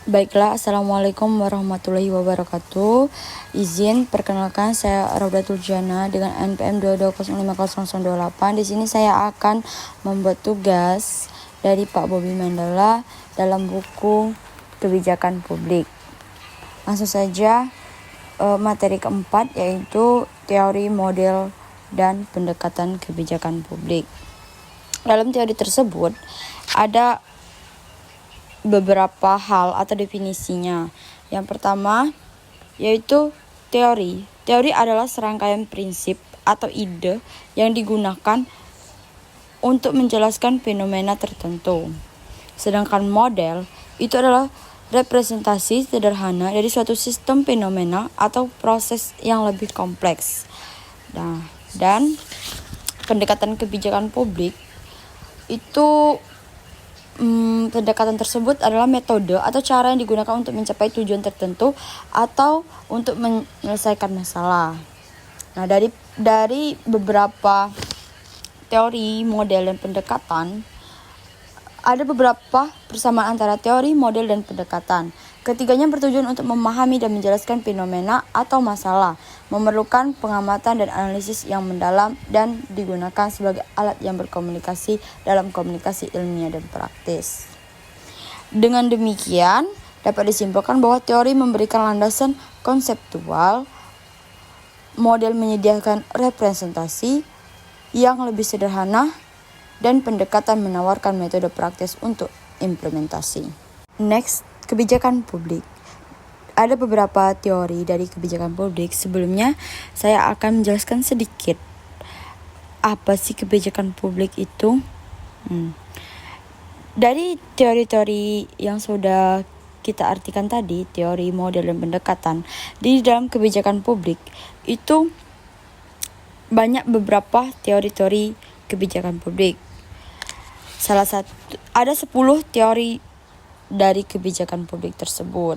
Baiklah, Assalamualaikum warahmatullahi wabarakatuh. Izin perkenalkan, saya Raudatul Jana dengan NPM 2205028. Di sini saya akan membuat tugas dari Pak Bobby Mandala dalam buku Kebijakan Publik. Langsung saja materi keempat, yaitu teori, model, dan pendekatan kebijakan publik. Dalam teori tersebut ada beberapa hal atau definisinya. Yang pertama yaitu teori. Teori adalah serangkaian prinsip atau ide yang digunakan untuk menjelaskan fenomena tertentu. Sedangkan model itu adalah representasi sederhana dari suatu sistem fenomena atau proses yang lebih kompleks. Nah, dan pendekatan kebijakan publik itu pendekatan tersebut adalah metode atau cara yang digunakan untuk mencapai tujuan tertentu atau untuk menyelesaikan masalah. Nah, dari beberapa teori, model, dan pendekatan, ada beberapa persamaan antara teori, model, dan pendekatan. Ketiganya bertujuan untuk memahami dan menjelaskan fenomena atau masalah, memerlukan pengamatan dan analisis yang mendalam, dan digunakan sebagai alat yang berkomunikasi dalam komunikasi ilmiah dan praktis. Dengan demikian, dapat disimpulkan bahwa teori memberikan landasan konseptual, model menyediakan representasi yang lebih sederhana, dan pendekatan menawarkan metode praktis untuk implementasi. Next, kebijakan publik. Ada beberapa teori dari kebijakan publik. Sebelumnya, saya akan menjelaskan sedikit apa sih kebijakan publik itu. Dari teori-teori yang sudah kita artikan tadi, teori, model, dan pendekatan, di dalam kebijakan publik itu banyak beberapa teori-teori kebijakan publik. Ada 10 teori dari kebijakan publik tersebut.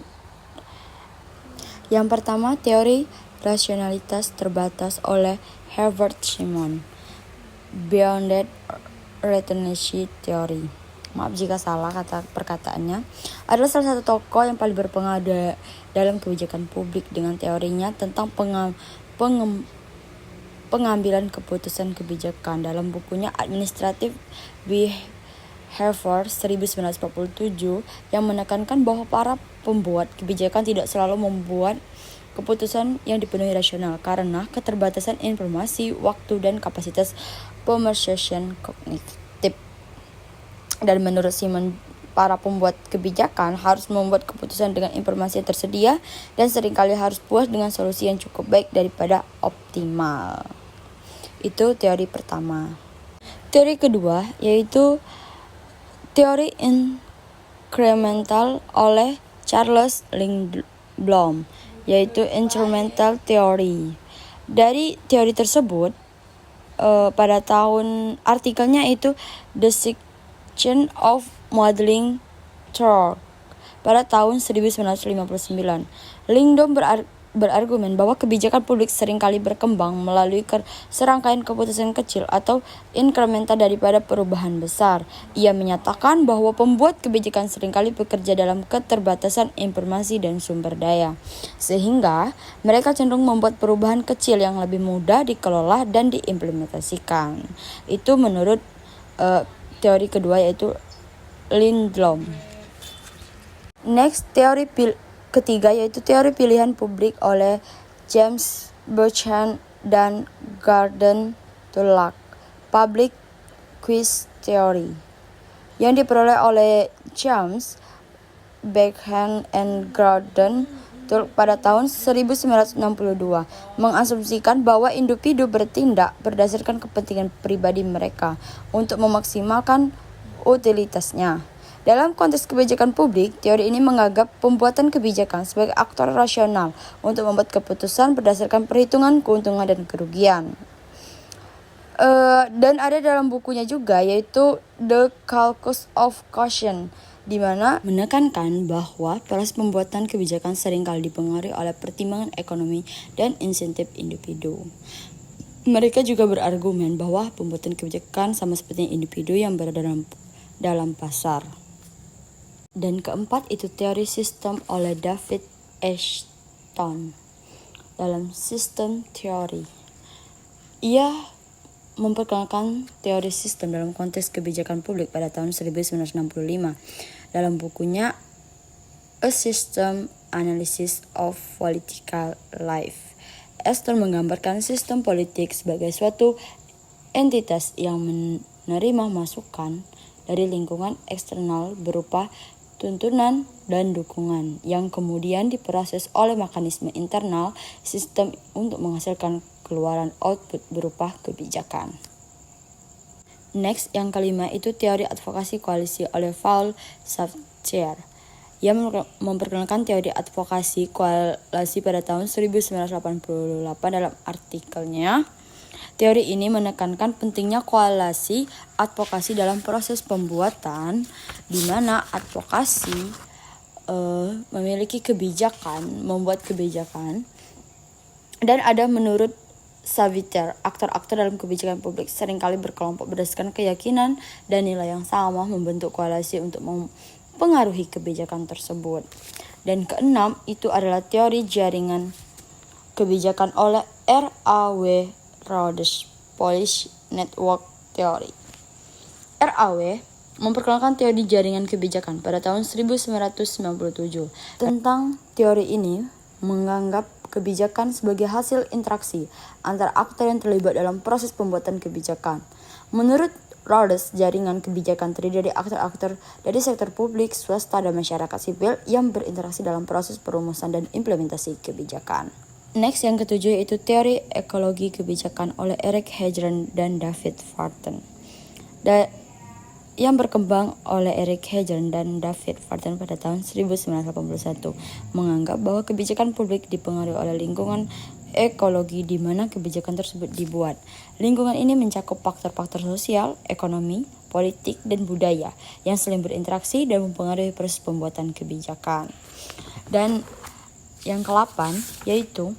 Yang pertama, teori rasionalitas terbatas oleh Herbert Simon. Bounded Retention Theory. Maaf jika salah perkataannya. Adalah salah satu tokoh yang paling berpengaruh dalam kebijakan publik dengan teorinya tentang pengambilan keputusan kebijakan. Dalam bukunya Administrative Behavior 1947 yang menekankan bahwa para pembuat kebijakan tidak selalu membuat keputusan yang dipenuhi rasional karena keterbatasan informasi, waktu, dan kapasitas pemersiasan kognitif. Dan menurut Simon, para pembuat kebijakan harus membuat keputusan dengan informasi yang tersedia dan seringkali harus puas dengan solusi yang cukup baik daripada optimal. Itu teori pertama. Teori kedua yaitu teori incremental oleh Charles Lindblom, yaitu incremental theory. Dari teori tersebut, pada tahun artikelnya itu The Section of Modeling Torque pada tahun 1959. Lindblom berargumen bahwa kebijakan publik seringkali berkembang melalui serangkaian keputusan kecil atau inkremental daripada perubahan besar. Ia menyatakan bahwa pembuat kebijakan seringkali bekerja dalam keterbatasan informasi dan sumber daya, sehingga mereka cenderung membuat perubahan kecil yang lebih mudah dikelola dan diimplementasikan. Itu menurut teori kedua yaitu Lindblom. Next, teori ketiga yaitu teori pilihan publik oleh James Buchanan dan Gordon Tulloch, Public Quiz Theory, yang diperoleh oleh James Buchanan dan Gordon Tulloch pada tahun 1962, mengasumsikan bahwa individu bertindak berdasarkan kepentingan pribadi mereka untuk memaksimalkan utilitasnya. Dalam konteks kebijakan publik, teori ini menganggap pembuatan kebijakan sebagai aktor rasional untuk membuat keputusan berdasarkan perhitungan keuntungan dan kerugian. Dan ada dalam bukunya juga yaitu The Calculus of Caution, di mana menekankan bahwa proses pembuatan kebijakan seringkali dipengaruhi oleh pertimbangan ekonomi dan insentif individu. Mereka juga berargumen bahwa pembuatan kebijakan sama seperti individu yang berada dalam pasar. Dan keempat itu teori sistem oleh David Ashton. Dalam sistem teori, ia memperkenalkan teori sistem dalam konteks kebijakan publik pada tahun 1965 dalam bukunya A System Analysis of Political Life. Ashton menggambarkan sistem politik sebagai suatu entitas yang menerima masukan dari lingkungan eksternal berupa tuntunan dan dukungan yang kemudian diproses oleh mekanisme internal sistem untuk menghasilkan keluaran output berupa kebijakan. Next, yang kelima itu teori advokasi koalisi oleh Paul Schaeffer. Ia memperkenalkan teori advokasi koalisi pada tahun 1988 dalam artikelnya. Teori ini menekankan pentingnya koalisi advokasi dalam proses pembuatan, di mana advokasi memiliki kebijakan, membuat kebijakan, dan ada menurut Schaeffer, aktor-aktor dalam kebijakan publik seringkali berkelompok berdasarkan keyakinan dan nilai yang sama membentuk koalisi untuk mempengaruhi kebijakan tersebut. Dan keenam itu adalah teori jaringan kebijakan oleh R.A.W. Rhodes Policy Network Theory. R.A.W. memperkenalkan teori jaringan kebijakan pada tahun 1997. Tentang teori ini menganggap kebijakan sebagai hasil interaksi antara aktor yang terlibat dalam proses pembuatan kebijakan. Menurut Rhodes, jaringan kebijakan terdiri dari aktor-aktor dari sektor publik, swasta, dan masyarakat sipil yang berinteraksi dalam proses perumusan dan implementasi kebijakan. Next, yang ketujuh yaitu teori ekologi kebijakan oleh Eric Hegren dan David Farton. Yang berkembang oleh Eric Hegren dan David Farton pada tahun 1981 menganggap bahwa kebijakan publik dipengaruhi oleh lingkungan ekologi di mana kebijakan tersebut dibuat. Lingkungan ini mencakup faktor-faktor sosial, ekonomi, politik, dan budaya yang saling berinteraksi dan mempengaruhi proses pembuatan kebijakan. Dan yang ke-8 yaitu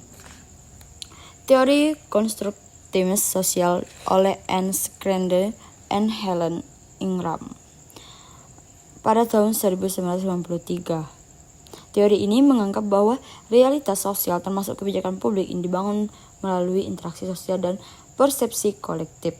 teori konstruktivisme sosial oleh Ernst Krende and Helen Ingram pada tahun 1993. Teori ini menganggap bahwa realitas sosial termasuk kebijakan publik ini dibangun melalui interaksi sosial dan persepsi kolektif.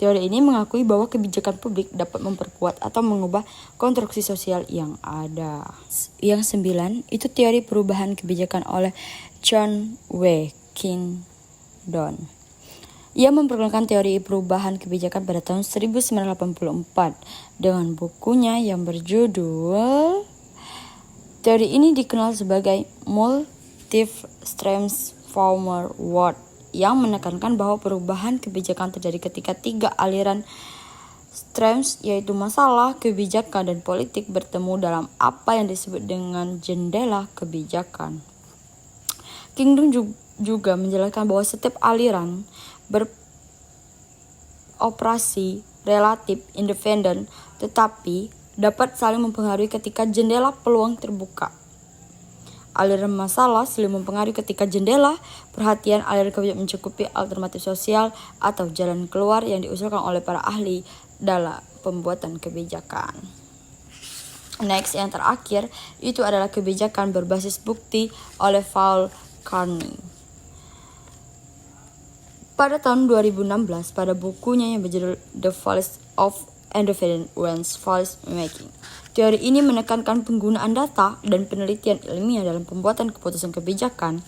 Teori ini mengakui bahwa kebijakan publik dapat memperkuat atau mengubah konstruksi sosial yang ada. Yang 9 itu teori perubahan kebijakan oleh John W. Kingdon. Ia memperkenalkan teori perubahan kebijakan pada tahun 1984 dengan bukunya yang berjudul. Teori ini dikenal sebagai Multiple Streams Forward yang menekankan bahwa perubahan kebijakan terjadi ketika 3 aliran streams yaitu masalah, kebijakan, dan politik bertemu dalam apa yang disebut dengan jendela kebijakan. Kingdom juga menjelaskan bahwa setiap aliran beroperasi relatif independen tetapi dapat saling mempengaruhi ketika jendela peluang terbuka. Aliran masalah saling mempengaruhi ketika jendela perhatian aliran kebijakan mencukupi alternatif sosial atau jalan keluar yang diusulkan oleh para ahli dalam pembuatan kebijakan. Next, yang terakhir itu adalah kebijakan berbasis bukti oleh Paul Carney. Pada tahun 2016, pada bukunya yang berjudul The Fallacy of Independent Policy Making, teori ini menekankan penggunaan data dan penelitian ilmiah dalam pembuatan keputusan kebijakan,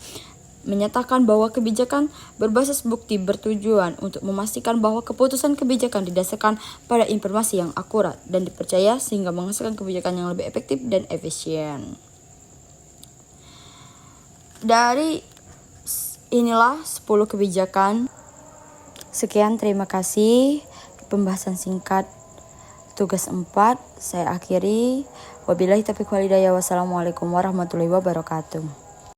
menyatakan bahwa kebijakan berbasis bukti bertujuan untuk memastikan bahwa keputusan kebijakan didasarkan pada informasi yang akurat dan dipercaya sehingga menghasilkan kebijakan yang lebih efektif dan efisien. Dari inilah 10 kebijakan. Sekian, terima kasih. Pembahasan singkat tugas 4 saya akhiri. Wabillahi taufiq wal hidayah. Wassalamualaikum warahmatullahi wabarakatuh.